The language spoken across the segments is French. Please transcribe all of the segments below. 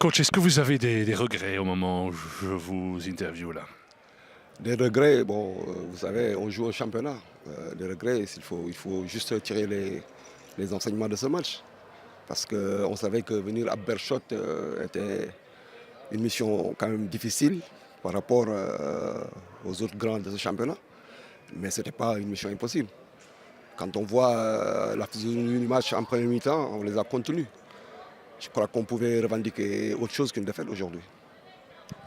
Coach, est-ce que vous avez des regrets au moment où je vous interviewe là? Des regrets, bon, vous savez, on joue au championnat. Des regrets, il faut juste tirer les enseignements de ce match. Parce qu'on savait que venir à Berchot était une mission quand même difficile par rapport aux autres grands de ce championnat. Mais ce n'était pas une mission impossible. Quand on voit la physionomie du match en première mi-temps, on les a contenus. Je crois qu'on pouvait revendiquer autre chose qu'une défaite aujourd'hui.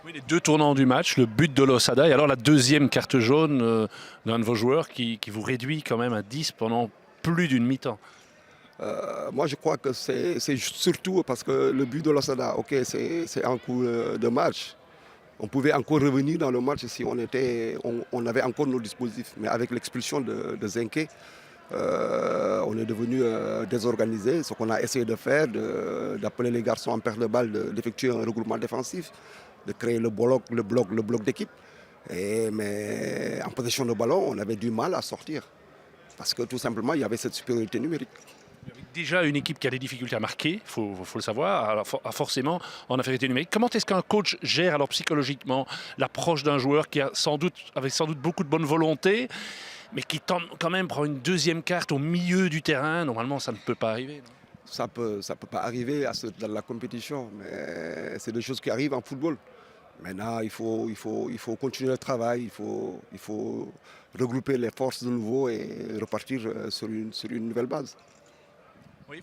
Oui, les deux tournants du match, le but de Losada et alors la deuxième carte jaune d'un de vos joueurs qui vous réduit quand même à 10 pendant plus d'une mi-temps. Moi, je crois que c'est surtout parce que le but de l'Osada, ok, c'est un coup de match. On pouvait encore revenir dans le match si on avait encore nos dispositifs. Mais avec l'expulsion de Zenke, on est devenu désorganisé. Ce qu'on a essayé de faire, d'appeler les garçons en perte de balle, d'effectuer un regroupement défensif, de créer le bloc d'équipe. Mais en possession de ballon, on avait du mal à sortir. Parce que tout simplement, il y avait cette supériorité numérique. Déjà une équipe qui a des difficultés à marquer, il faut le savoir, alors, forcément en infériorité numérique. Comment est-ce qu'un coach gère alors psychologiquement l'approche d'un joueur qui a avec sans doute beaucoup de bonne volonté, mais qui tente quand même prendre une deuxième carte au milieu du terrain? Normalement, ça ne peut pas arriver. Non? Ça peut pas arriver dans la compétition, mais c'est des choses qui arrivent en football. Maintenant, il faut continuer le travail, il faut regrouper les forces de nouveau et repartir sur une nouvelle base. Oui,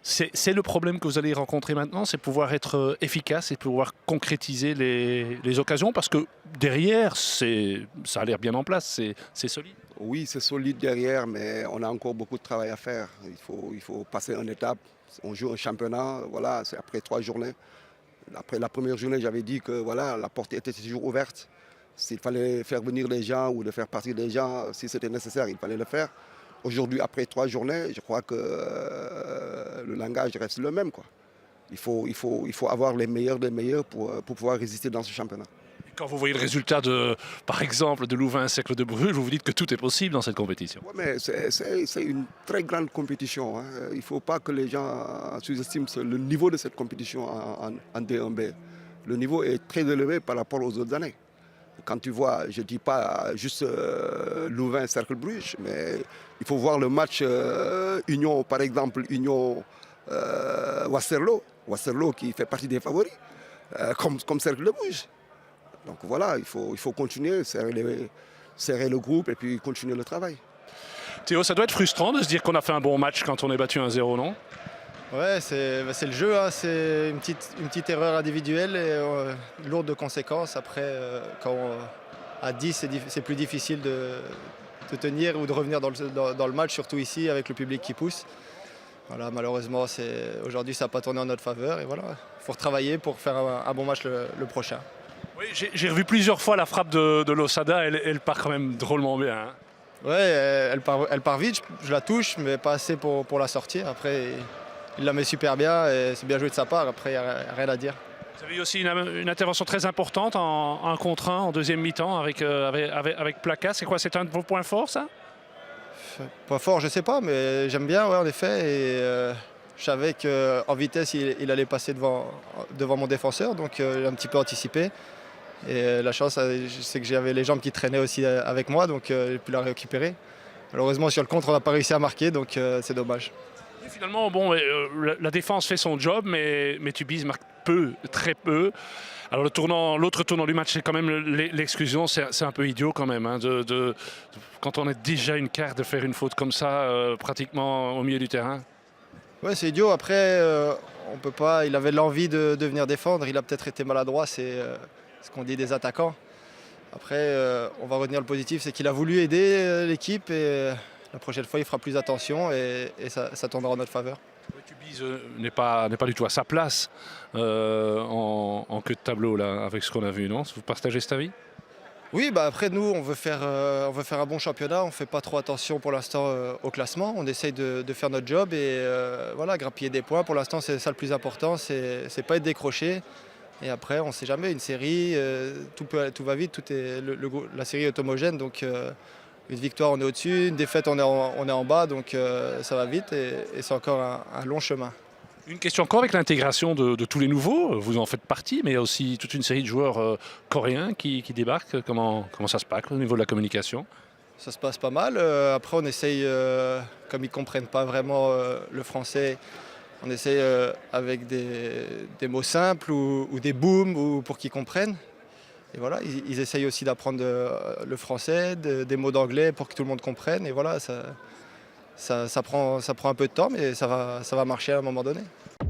c'est le problème que vous allez rencontrer maintenant, c'est pouvoir être efficace et pouvoir concrétiser les occasions, parce que derrière, ça a l'air bien en place, c'est solide. Oui, c'est solide derrière, mais on a encore beaucoup de travail à faire. Il faut passer une étape. On joue un championnat, voilà, c'est après 3 journées. Après la première journée, j'avais dit que voilà, la porte était toujours ouverte. S'il fallait faire venir les gens ou de faire partir des gens, si c'était nécessaire, il fallait le faire. Aujourd'hui, après 3 journées, je crois que le langage reste le même, quoi. Il faut avoir les meilleurs des meilleurs pour pouvoir résister dans ce championnat. Quand vous voyez le résultat, par exemple, de Louvain Cercle de Bruges, vous vous dites que tout est possible dans cette compétition. Oui, mais c'est une très grande compétition, hein. Il ne faut pas que les gens sous-estiment le niveau de cette compétition en D1B. Le niveau est très élevé par rapport aux autres années. Quand tu vois, je ne dis pas juste Louvain Cercle Bruges, mais il faut voir le match Union, par exemple, Union Wasserlo. Wasserlo qui fait partie des favoris, comme Cercle de Bruges. Donc voilà, il faut continuer, serrer le groupe et puis continuer le travail. Théo, ça doit être frustrant de se dire qu'on a fait un bon match quand on est battu 1-0, non? Ouais, c'est le jeu, hein. C'est une petite erreur individuelle et lourde de conséquences. Après, à 10, c'est plus difficile de tenir ou de revenir dans le match, surtout ici avec le public qui pousse. Voilà, malheureusement, aujourd'hui, ça n'a pas tourné en notre faveur. Et voilà, il faut retravailler pour faire un bon match le prochain. Oui, j'ai revu plusieurs fois la frappe de Losada, elle part quand même drôlement bien. Hein. Ouais, elle part vite, je la touche, mais pas assez pour la sortir. Après, il la met super bien et c'est bien joué de sa part. Après, il n'y a rien à dire. Vous avez eu aussi une intervention très importante en 1 contre 1 en deuxième mi-temps avec Placas. C'est quoi, c'est un de vos points forts, ça? Point fort, je ne sais pas, mais j'aime bien, ouais, en effet. Et je savais qu'en vitesse, il allait passer devant mon défenseur, donc il a un petit peu anticipé. Et la chance, c'est que j'avais les jambes qui traînaient aussi avec moi, donc j'ai pu la récupérer. Malheureusement, sur le contre, on n'a pas réussi à marquer, donc c'est dommage. Et finalement, bon, la défense fait son job, mais Tubize marque peu, très peu. Alors l'autre tournant du match, c'est quand même l'exclusion, c'est un peu idiot quand même. Hein, quand on est déjà une carte, de faire une faute comme ça, pratiquement au milieu du terrain. Ouais, c'est idiot. Après, on peut pas. Il avait l'envie de venir défendre. Il a peut-être été maladroit, c'est ce qu'on dit des attaquants. Après, on va retenir le positif, c'est qu'il a voulu aider l'équipe et la prochaine fois, il fera plus attention et ça tournera en notre faveur. Tubize n'est pas du tout à sa place en queue de tableau là, avec ce qu'on a vu, non? Vous partagez cet avis? Oui, bah après nous, on veut faire un bon championnat. On ne fait pas trop attention pour l'instant au classement. On essaye de faire notre job et voilà, grappiller des points. Pour l'instant, c'est ça le plus important, c'est pas être décroché. Et après, on ne sait jamais, une série, tout va vite, la série est homogène. Donc une victoire, on est au-dessus, une défaite, on est en bas. Donc ça va vite et c'est encore un long chemin. Une question encore avec l'intégration de tous les nouveaux, vous en faites partie, mais il y a aussi toute une série de joueurs coréens qui débarquent. Comment ça se passe au niveau de la communication? Ça se passe pas mal. Après, on essaye, comme ils ne comprennent pas vraiment le français, on essaye avec des mots simples ou des booms pour qu'ils comprennent. Et voilà, ils essayent aussi d'apprendre le français, des mots d'anglais pour que tout le monde comprenne. Et voilà, ça prend un peu de temps, mais ça va marcher à un moment donné.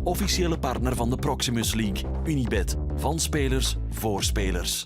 Officiële partner van de Proximus League, Unibet. Van spelers voor spelers.